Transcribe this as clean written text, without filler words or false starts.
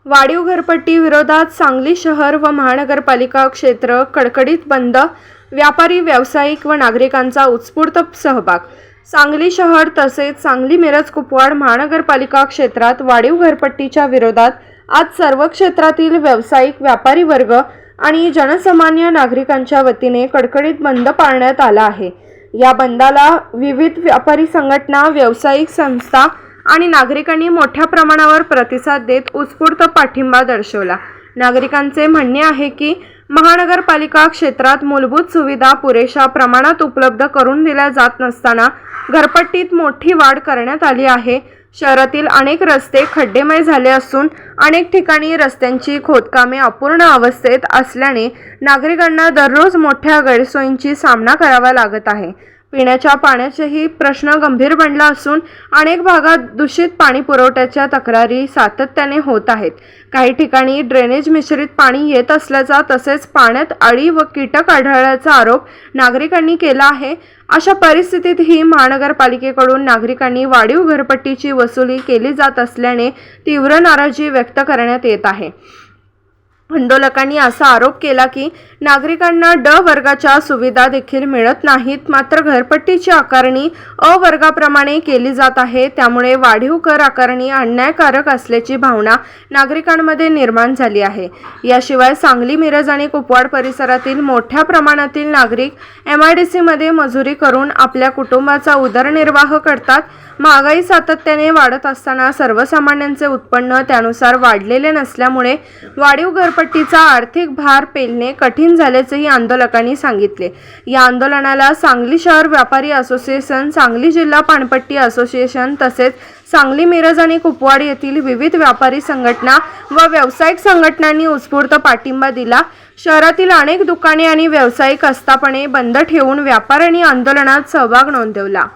वाढीव घरपट्टी विरोधात सांगली शहर व महानगरपालिका क्षेत्र कडकडीत बंद, व्यापारी, व्यावसायिक व नागरिकांचा उत्स्फूर्त सहभाग। सांगली शहर तसेच सांगली मिरज कुपवाड महानगरपालिका क्षेत्रात वाढीव घरपट्टीच्या विरोधात आज सर्व क्षेत्रातील व्यावसायिक, व्यापारी वर्ग आणि जनसामान्य नागरिकांच्या वतीने कडकडीत बंद पाळण्यात आला आहे। या बंदाला विविध व्यापारी संघटना, व्यावसायिक संस्था आणि नागरिकांनी मोठ्या प्रमाणावर प्रतिसाद देत उत्स्फूर्त पाठिंबा दर्शवला। नागरिकांचे म्हणणे आहे की महानगरपालिका क्षेत्रात मूलभूत सुविधा पुरेशा प्रमाणात उपलब्ध करून दिल्या जात नसताना घरपट्टीत मोठी वाढ करण्यात आली आहे। शहरातील अनेक रस्ते खड्डेमय झाले असून अनेक ठिकाणी रस्त्यांची खोदकामे अपूर्ण अवस्थेत असल्याने नागरिकांना दररोज मोठ्या गैरसोयींची सामना करावा लागत आहे। पिण्याच्या पाण्याचाही प्रश्न गंभीर बनला असून अनेक भागात दूषित पाणी पुरवठ्याच्या तक्रारी सातत्याने होत आहेत। काही ठिकाणी ड्रेनेज मिश्रित पाणी येत असल्याचा तसेच पाण्यात अळी व कीटक आढळल्याचा आरोप नागरिकांनी केला आहे। अशा परिस्थितीतही महानगरपालिकेकडून नागरिकांनी वाढीव घरपट्टीची वसुली केली जात असल्याने तीव्र नाराजी व्यक्त करण्यात येत आहे। आंदोलकांनी असा आरोप केला की नागरिकांना ड वर्गाच्या सुविधा देखील मिळत नाहीत, मात्र घरपट्टीची आकारणी अ वर्गाप्रमाणे केली जात आहे। त्यामुळे वाढीव कर आकारणी अन्यायकारक असल्याची भावना नागरिकांमध्ये निर्माण झाली आहे। याशिवाय सांगली, मिरज आणि कुपवाड परिसरातील मोठ्या प्रमाणातील नागरिक MIDC मध्ये मजुरी करून आपल्या कुटुंबाचा उदरनिर्वाह करतात। महागाई सातत्याने वाढत असताना सर्वसामान्यांचे उत्पन्न त्यानुसार वाढलेले नसल्यामुळे वाढीव घरपट्टीचा आर्थिक भार पेलणे कठीण झाल्याचेही आंदोलकांनी सांगितले। या आंदोलनाला सांगली शहर व्यापारी असोसिएशन, सांगली जिल्हा पानपट्टी असोसिएशन तसेच सांगली, मिरज आणि कुपवाड येथील विविध व्यापारी संघटना व व्यावसायिक संघटनांनी उत्स्फूर्त पाठिंबा दिला। शहरातील अनेक दुकाने आणि व्यावसायिक आस्थापने बंद ठेवून व्यापाऱ्यांनी आंदोलनात सहभाग नोंदवला।